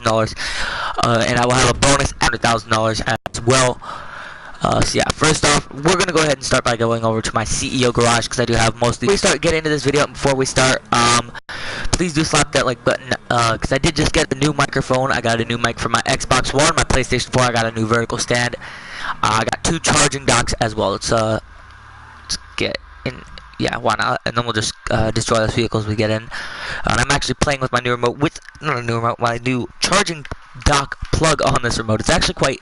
$100,000, and I will have a bonus at $100,000 as well. So yeah, first off, we're gonna go ahead and start by going over to my CEO garage because I do have mostly. Before we start getting into this video, before we start, please do slap that like button because I did just get a new microphone. I got a new mic for my Xbox One, my PlayStation 4. I got a new vertical stand. I got 2 charging docks as well. Let's get in. Yeah, why not? And then we'll just destroy those vehicles we get in. And I'm actually playing with my new remote, my new charging dock plug on this remote. It's actually quite,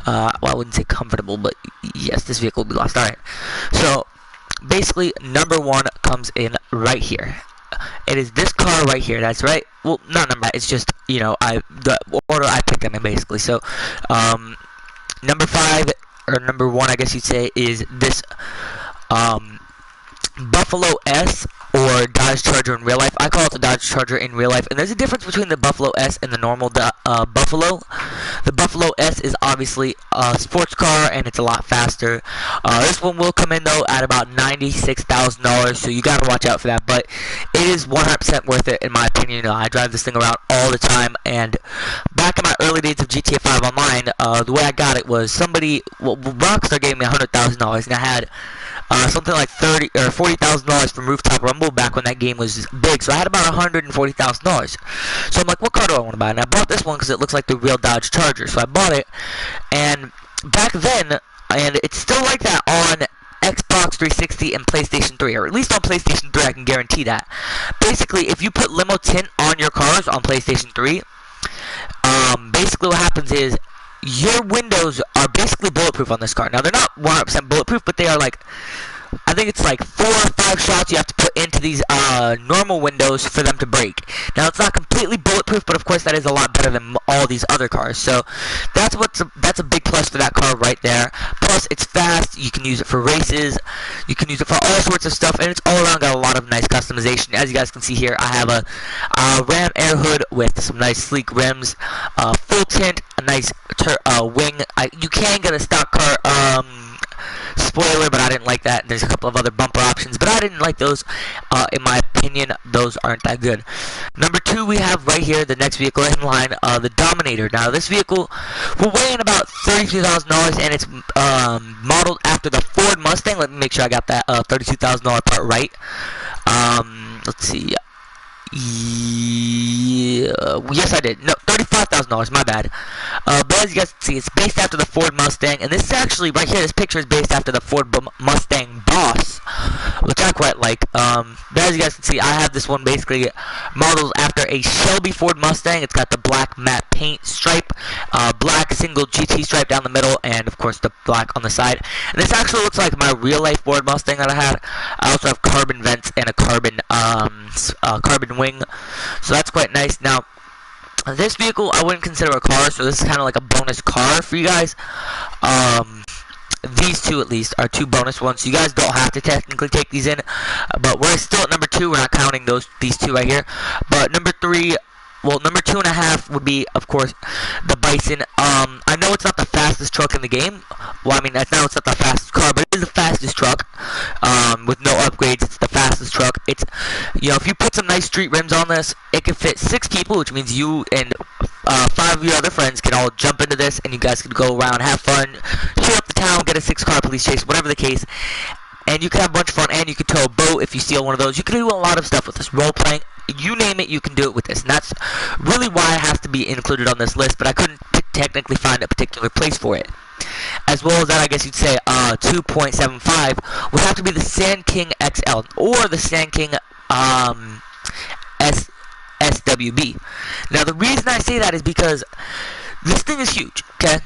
well, I wouldn't say comfortable, but yes, this vehicle will be lost. Alright, so basically, number 1 comes in right here. It is this car right here. That's right. Well, not number. It's just, you know, the order I picked them in basically. So, number 5 or number 1, I guess you'd say, is this Buffalo S, or Dodge Charger in real life. I call it the Dodge Charger in real life, and there's a difference between the Buffalo S and the normal Buffalo. The Buffalo S is obviously a sports car, and it's a lot faster. This one will come in though at about $96,000, so you gotta watch out for that. But it is 100% worth it in my opinion. I drive this thing around all the time, and back in my early days of GTA 5 Online, the way I got it was Rockstar gave me $100,000, and I had something like $30,000 or $40,000 from Rooftop Rumble back when that game was big. So I had about $140,000. So I'm like, what car do I want to buy? And I bought this one because it looks like the real Dodge Charger. So I bought it, and back then, and it's still like that on Xbox 360 and PlayStation 3, or at least on PlayStation 3, I can guarantee that. Basically, if you put limo tint on your cars on PlayStation 3, basically what happens is your windows are basically bulletproof on this car. Now, they're not 100% bulletproof, but they are like, I think it's like 4 or 5 shots you have to put into these normal windows for them to break. Now, it's not completely bulletproof, but of course that is a lot better than all these other cars. So that's a big plus for that car right there. Plus, it's fast. You can use it for races. You can use it for all sorts of stuff, and it's all around got a lot of nice customization. As you guys can see here, I have a Ram air hood with some nice sleek rims, full tint, a nice wing. You can get a stock car spoiler, but I didn't like that. There's a couple of other bumper options, but I didn't like those. In my opinion, those aren't that good. Number 2, we have right here the next vehicle in line, the Dominator. Now, this vehicle will weigh in about $32,000, and it's modeled after the Ford Mustang. Let me make sure I got that $32,000 part right. Let's see. Yes, I did. No, $35,000. My bad. But as you guys can see, it's based after the Ford Mustang, and this is actually right here. This picture is based after the Ford Mustang Boss, which I quite like. But as you guys can see, I have this one basically modeled after a Shelby Ford Mustang. It's got the black matte paint stripe, black single GT stripe down the middle, and of course the black on the side. And this actually looks like my real life Ford Mustang that I had. I also have carbon vents and a carbon wing, so that's quite nice. Now, this vehicle I wouldn't consider a car, so this is kind of like a bonus car for you guys. These 2 at least are 2 bonus ones, so you guys don't have to technically take these in, but we're still at number 2. We're not counting these 2 right here. But number 3, well, number 2.5 would be, of course, the Bison. I know it's not the fastest truck in the game. Well, I mean, I know it's not the fastest car, but it is the fastest truck. With no upgrades, it's the fastest truck. It's, you know, if you put some nice street rims on this, it can fit 6 people, which means you and 5 of your other friends can all jump into this, and you guys can go around, have fun, shoot up the town, get a 6-car police chase, whatever the case. And you can have a bunch of fun, and you can tow a boat if you steal one of those. You can do a lot of stuff with this. Role-playing, you name it, you can do it with this. And that's really why it has to be included on this list, but I couldn't technically find a particular place for it. As well as that, I guess you'd say 2.75 would have to be the Sand King XL, or the Sand King SWB. Now, the reason I say that is because this thing is huge, okay?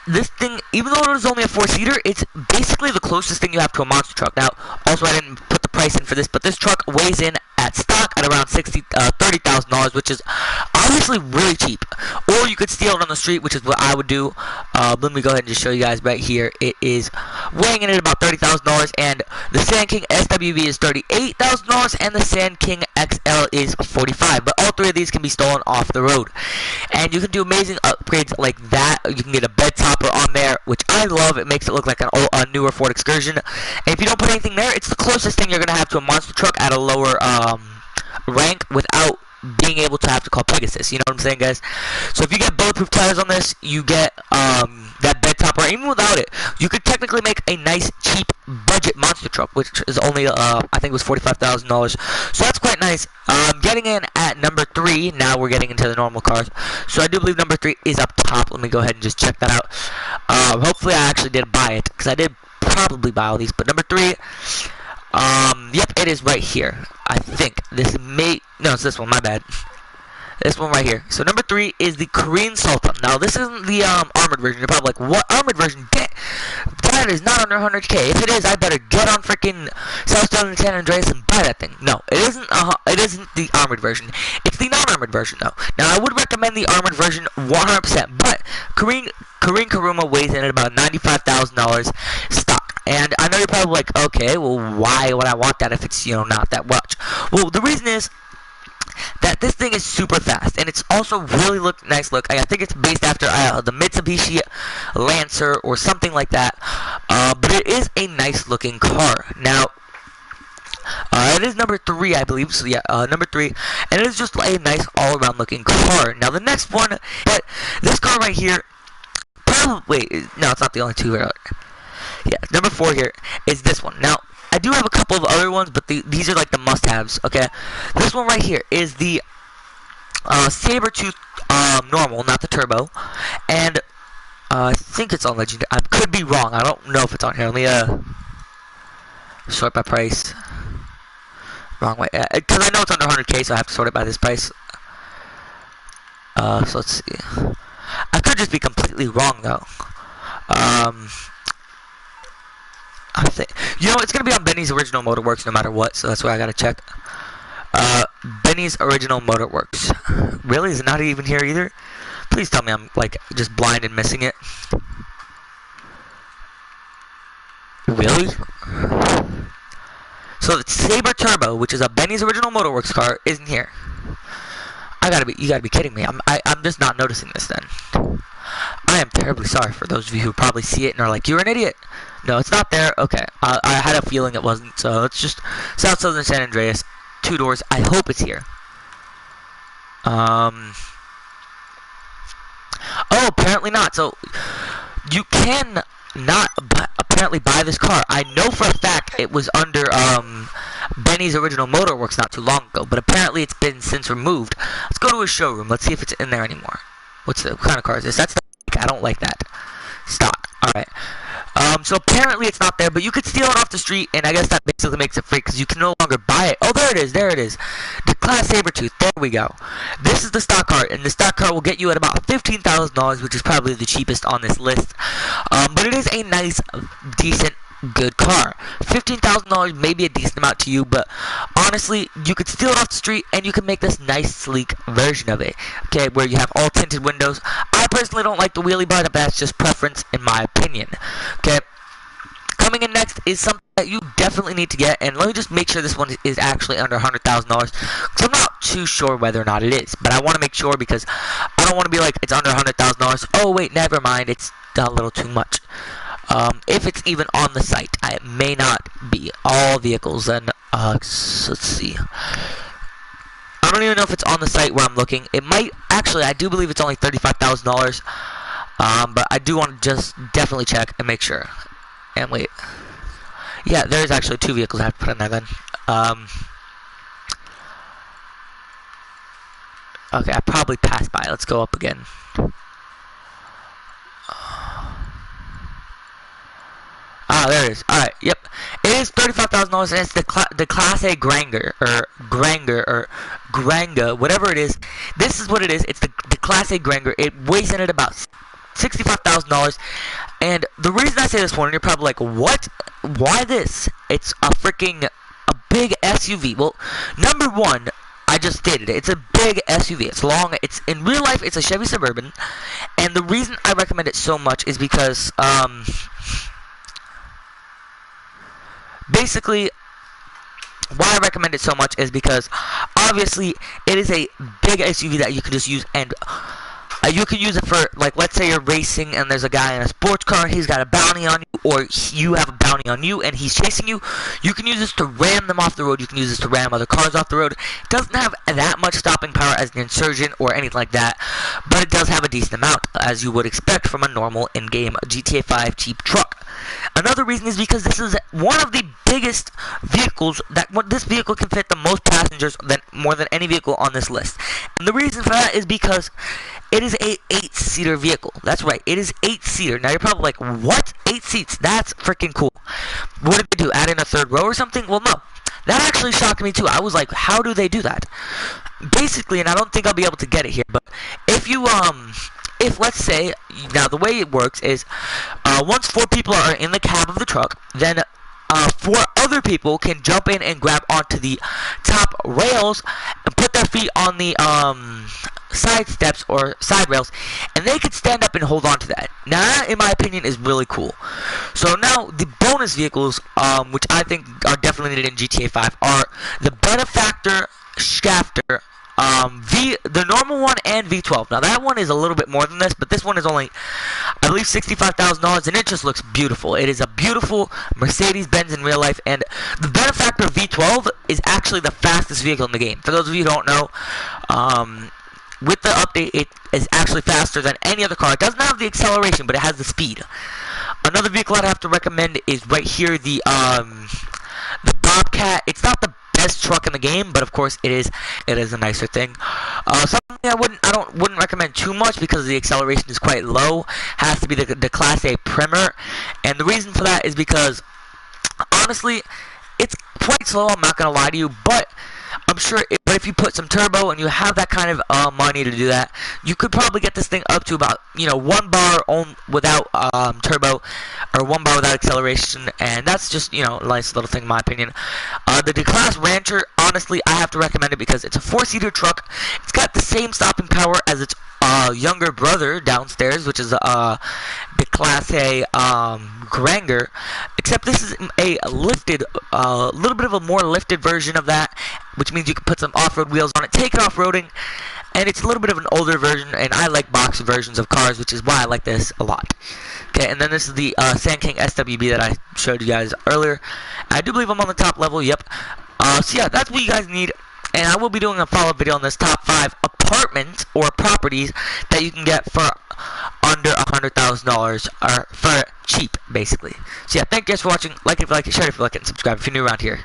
This thing, even though it is only a 4-seater, it's basically the closest thing you have to a monster truck. Now, also, I didn't put the price in for this, but this truck weighs in at stock at around $30,000, which is obviously really cheap. Or you could steal it on the street, which is what I would do. Let me go ahead and just show you guys right here. It is weighing in at about $30,000, and the Sand King SWB is $38,000, and the Sand King XL is $45,000. But all 3 of these can be stolen off the road, and you can do amazing upgrades like that. You can get a bed topper on there, which I love. It makes it look like a newer Ford Excursion. And if you don't put anything there, it's the closest thing you're gonna have to a monster truck at a lower rank without being able to have to call Pegasus. You know what I'm saying, guys? So if you get bulletproof tires on this, you get that bed topper. Even without it, you could technically make a nice, cheap, budget monster truck, which is only I think it was $45,000. So that's quite nice. Getting in at number 3. Now we're getting into the normal cars. So I do believe number 3 is up top. Let me go ahead and just check that out. Hopefully I actually did buy it, because I did probably buy all these. But number 3. Yep, it is right here. I think this no, it's this one, my bad. This one right here. So number 3 is the Korean Sultan. Now this isn't the armored version. You're probably like, what armored version? That is not under 100K. If it is, I better get on freaking Southstone and San Andreas and buy that thing. No, it isn't. It isn't the armored version. It's the non-armored version though. Now I would recommend the armored version 100%, but Korean Kuruma weighs in at about $95,000 stock. And I know you're probably like, okay, well, why would I want that if it's, you know, not that much? Well, the reason is that this thing is super fast, and it's also really nice look. I think it's based after the Mitsubishi Lancer or something like that. But it is a nice looking car. Now, it is number 3, I believe. So yeah, number 3, and it is just a nice all-around looking car. Now the next one, but this car right here, probably no, it's not the only two. Yeah, number 4 here is this one. Now, I do have a couple of other ones, but these are like the must-haves, okay? This one right here is the Sabertooth normal, not the turbo. And I think it's on Legendary. I could be wrong. I don't know if it's on here. Let me sort by price. Wrong way. Because I know it's under 100K, so I have to sort it by this price. So let's see. I could just be completely wrong, though. I think, you know, it's gonna be on Benny's Original Motorworks no matter what, so that's why I gotta check. Benny's Original Motorworks. Really? Is it not even here either? Please tell me I'm like just blind and missing it. Really? So the Saber Turbo, which is a Benny's Original Motorworks car, isn't here. You gotta be kidding me. I'm just not noticing this then. I am terribly sorry for those of you who probably see it and are like, you're an idiot. No, it's not there. Okay, I had a feeling it wasn't, so it's just South Southern San Andreas, 2 doors. I hope it's here. Oh, apparently not. So you can not apparently buy this car. I know for a fact it was under Benny's Original Motorworks not too long ago, but apparently it's been since removed. Let's go to his showroom. Let's see if it's in there anymore. What kind of car is this? That's I don't like that. Stock. Alright. So apparently it's not there, but you could steal it off the street, and I guess that basically makes it free, because you can no longer buy it. Oh, there it is, there it is. The Class Sabertooth, there we go. This is the stock car, and the stock car will get you at about $15,000, which is probably the cheapest on this list. But it is a nice, decent, good car. $15,000 may be a decent amount to you, but honestly, you could steal it off the street and you can make this nice, sleek version of it. Okay, where you have all tinted windows. I personally don't like the wheelie bar, but that's just preference in my opinion. Okay, coming in next is something that you definitely need to get, and let me just make sure this one is actually under $100,000, because I'm not too sure whether or not it is, but I want to make sure, because I don't want to be like, it's under $100,000. Oh wait, never mind, it's a little too much. If it's even on the site, it may not be. All vehicles, and let's see. I don't even know if it's on the site where I'm looking. It might, actually, I do believe it's only $35,000. But I do want to just definitely check and make sure. And wait. Yeah, there's actually 2 vehicles I have to put in there then. Okay, I probably passed by. Let's go up again. Ah, there it is. Alright, yep. It is $35,000, and it's the Class A Granger, or Granga, whatever it is. This is what it is. It's the Class A Granger. It weighs in at about $65,000. And the reason I say this one, and you're probably like, what? Why this? It's a big SUV. Well, number one, I just stated it. It's a big SUV. It's long. It's in real life, it's a Chevy Suburban. And the reason I recommend it so much is because, basically, why I recommend it so much is because, obviously, it is a big SUV that you can just use, and You can use it for, like, let's say you're racing and there's a guy in a sports car, he's got a bounty on you, or you have a bounty on you and he's chasing you. You can use this to ram them off the road. You can use this to ram other cars off the road. It doesn't have that much stopping power as an Insurgent or anything like that, but it does have a decent amount, as you would expect from a normal in-game GTA 5 cheap truck. Another reason is because this is one of the biggest vehicles, this vehicle can fit the most passengers more than any vehicle on this list. And the reason for that is because it is a 8-seater vehicle. That's right, it is 8-seater. Now you're probably like, what? 8 seats? That's freaking cool. What did they do? Add in a third row or something? Well, no. That actually shocked me too. I was like, how do they do that? Basically, and I don't think I'll be able to get it here, but if let's say, now the way it works is, once 4 people are in the cab of the truck, then 4 other people can jump in and grab onto the top rails and put their feet on the side steps or side rails, and they could stand up and hold on to that. Now that, in my opinion, is really cool. So now the bonus vehicles, which I think are definitely needed in GTA 5, are the Benefactor Schafter, the normal one, and V12. Now that one is a little bit more than this, but this one is only, I believe, $65,000, and it just looks beautiful. It is a beautiful Mercedes-Benz in real life, and the Benefactor V12 is actually the fastest vehicle in the game. For those of you who don't know, with the update, it is actually faster than any other car. It doesn't have the acceleration, but it has the speed. Another vehicle I'd have to recommend is right here, the Bobcat. It's not the best truck in the game, but of course it is a nicer thing. Something I wouldn't recommend too much because the acceleration is quite low. Has to be the Class A Primer, and the reason for that is because honestly, it's quite slow. I'm not gonna lie to you, but I'm sure, but if you put some turbo and you have that kind of money to do that, you could probably get this thing up to about, 1 bar without turbo, or 1 bar without acceleration, and that's just, a nice little thing in my opinion. The D-Class Rancher, honestly, I have to recommend it because it's a 4-seater truck. It's got the same stopping power as its younger brother downstairs, which is the Class A Granger, except this is a lifted, little bit of a more lifted version of that, which means you can put some off-road wheels on it, take it off-roading, and it's a little bit of an older version, and I like box versions of cars, which is why I like this a lot. Okay, and then this is the Sand King SWB that I showed you guys earlier. I do believe I'm on the top level, yep. So yeah, that's what you guys need, and I will be doing a follow-up video on this top 5 apartments or properties that you can get for under $100,000, or for cheap, basically. So yeah, thank you guys for watching. Like it if you like it, share it if you like it, and subscribe if you're new around here.